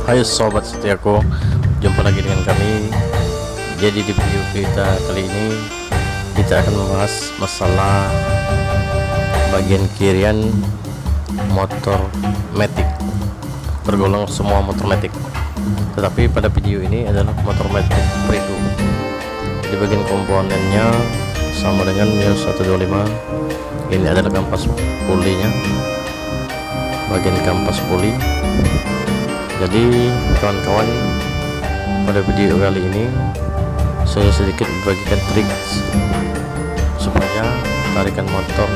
Hai sobat setiaku, jumpa lagi dengan kami. Jadi di video kita kali ini kita akan membahas masalah bagian kirian motor matic, tergolong semua motor matic, tetapi pada video ini adalah motor matic Prido. Di bagian komponennya sama dengan Mio 125. Ini adalah kampas pulinya, bagian kampas puli. Jadi kawan-kawan, pada video kali ini saya sedikit membagikan trik supaya tarikan motor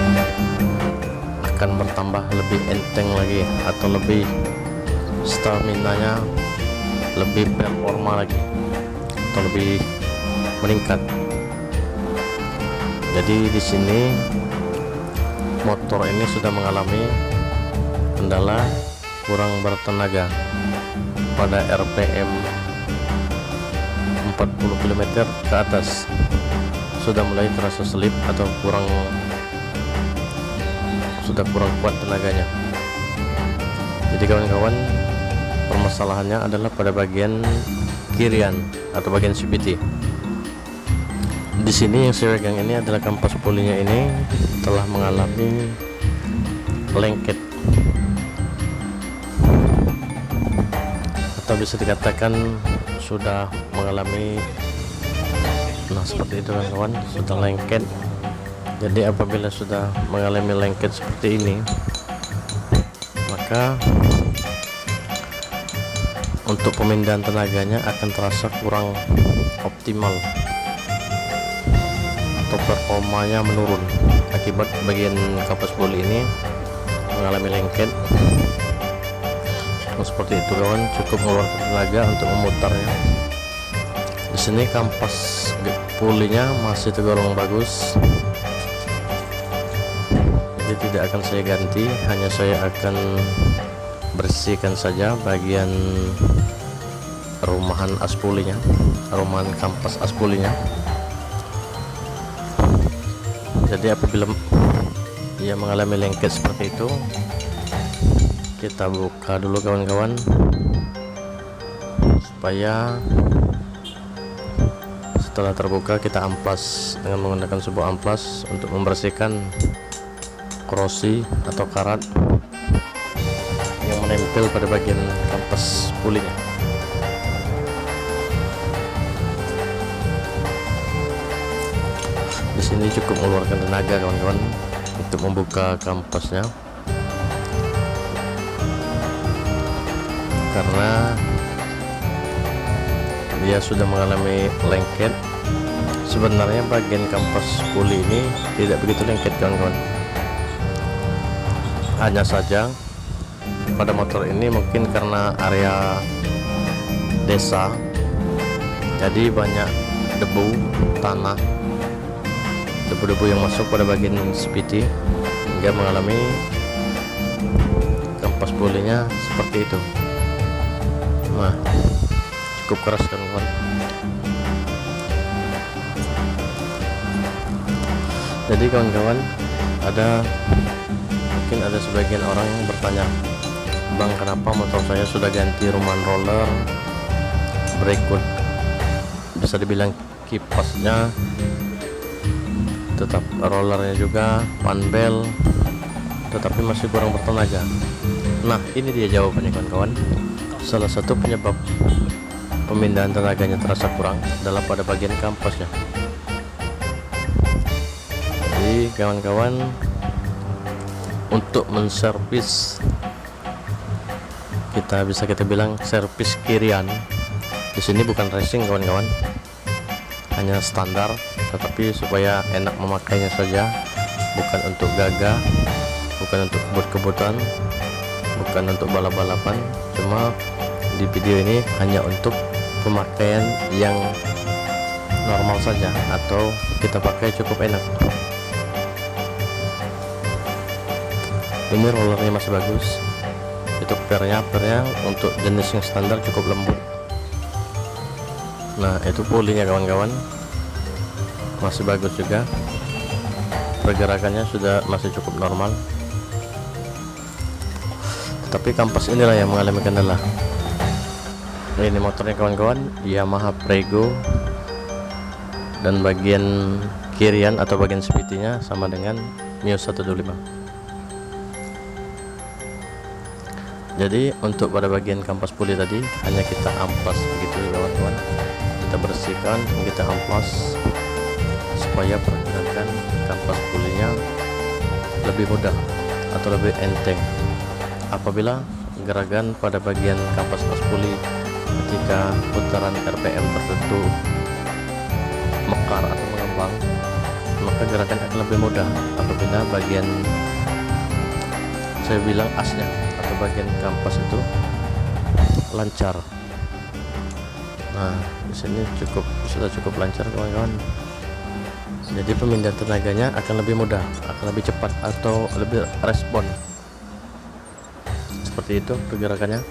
akan bertambah lebih enteng lagi, atau lebih stamina-nya lebih performa lagi, atau lebih meningkat. Jadi di sini motor ini sudah mengalami kendala kurang bertenaga pada RPM 40 km ke atas, sudah mulai terasa selip atau sudah kurang kuat tenaganya. Jadi kawan-kawan, permasalahannya adalah pada bagian kirian atau bagian CVT. Di sini yang saya pegang ini adalah kampas pulinya, ini telah mengalami lengket, atau bisa dikatakan sudah mengalami, nah seperti itu kawan-kawan, sudah lengket. Jadi apabila sudah mengalami lengket seperti ini, maka untuk pemindahan tenaganya akan terasa kurang optimal, atau performanya menurun akibat bagian kampas puli ini mengalami lengket. Seperti itu kawan, cukup mengeluarkan tenaga untuk memutarnya. Di sini kampas pulinya masih tergolong bagus, jadi tidak akan saya ganti, hanya saya akan bersihkan saja bagian rumahan as pulinya, rumahan kampas as pulinya. Jadi apabila ia mengalami lengket seperti itu, kita buka dulu kawan-kawan, supaya setelah terbuka kita amplas dengan menggunakan sebuah amplas untuk membersihkan korosi atau karat yang menempel pada bagian kampas pulinya. Di sini cukup mengeluarkan tenaga kawan-kawan untuk membuka kampasnya, karena dia sudah mengalami lengket. Sebenarnya bagian kampas puli ini tidak begitu lengket kawan-kawan, hanya saja pada motor ini mungkin karena area desa, jadi banyak debu tanah, debu-debu yang masuk pada bagian CVT hingga mengalami kampas pulinya seperti itu. Nah, cukup keras kan kawan. Jadi kawan-kawan, mungkin ada sebagian orang yang bertanya, bang, kenapa motor saya sudah ganti rumahan roller, berikut bisa dibilang kipasnya, tetap rollernya juga, panbel, tetapi masih kurang bertenaga. Nah, ini dia jawabannya kawan-kawan. Salah satu penyebab pemindahan tenaganya terasa kurang adalah pada bagian kampasnya. Jadi kawan-kawan, untuk menservis, kita bilang servis kirian, di sini bukan racing kawan-kawan, hanya standar, tetapi supaya enak memakainya saja, bukan untuk gagah, bukan untuk kebut-kebutan, bukan untuk balap-balapan. Cuma di video ini hanya untuk pemakaian yang normal saja, atau kita pakai cukup enak. Ini rollernya masih bagus, itu pernya untuk jenis yang standar cukup lembut. Nah, itu pulinya kawan-kawan, masih bagus juga, pergerakannya sudah masih cukup normal. Tapi kampas inilah yang mengalami kendala. Ini motornya kawan-kawan, Yamaha Prego, dan bagian kirian atau bagian spitinya sama dengan Mio 125. Jadi untuk pada bagian kampas puli tadi hanya kita amplas begitu kawan-kawan, kita bersihkan, kita amplas supaya pergerakan kampas pulinya lebih mudah atau lebih enteng apabila gerakan pada bagian kampas puli ketika putaran RPM tertentu mekar atau mengembang, maka gerakan akan lebih mudah apabila bagian, saya bilang, asnya atau bagian kampas itu lancar. Nah, di sini sudah cukup lancar kawan-kawan. Jadi pemindahan tenaganya akan lebih mudah, akan lebih cepat atau lebih respon. Seperti itu pergerakannya.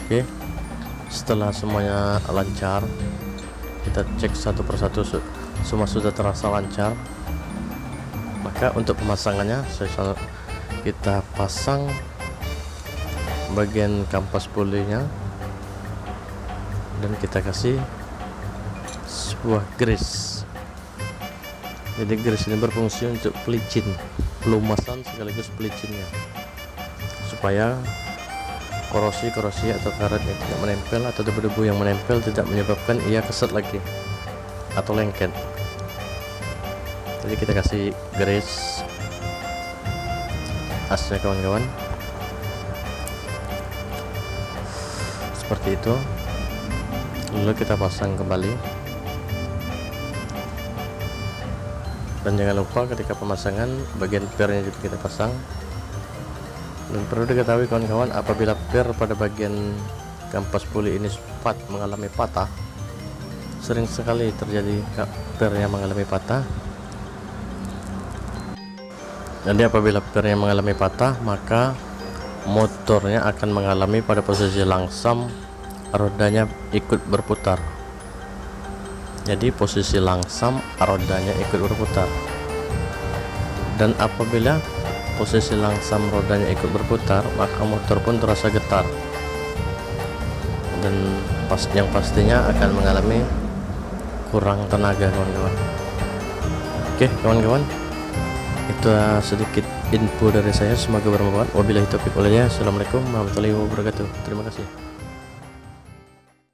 Oke, setelah semuanya lancar, kita cek satu persatu semua sudah terasa lancar. Maka untuk pemasangannya kita pasang bagian kampas pulinya dan kita kasih sebuah grease. Jadi grease ini berfungsi untuk pelicin, pelumasan sekaligus pelicinnya, supaya korosi atau karat yang tidak menempel atau debu-debu yang menempel tidak menyebabkan ia keset lagi atau lengket. Jadi kita kasih grease asnya kawan-kawan, seperti itu. Lalu kita pasang kembali, dan jangan lupa ketika pemasangan bagian pernya juga kita pasang. Dan perlu diketahui kawan-kawan, apabila per pada bagian kampas puli ini mengalami patah, sering sekali terjadi pernya mengalami patah. Jadi apabila pernya mengalami patah, maka motornya akan mengalami pada posisi langsam, rodanya ikut berputar. Jadi posisi langsam, rodanya ikut berputar. Dan apabila posisi langsam, rodanya ikut berputar, maka motor pun terasa getar, dan yang pastinya akan mengalami kurang tenaga kawan-kawan. Oke kawan-kawan, itu sedikit info dari saya, semoga bermanfaat. Wabillahi taufiq walhidayah. Assalamualaikum warahmatullahi wabarakatuh. Terima kasih.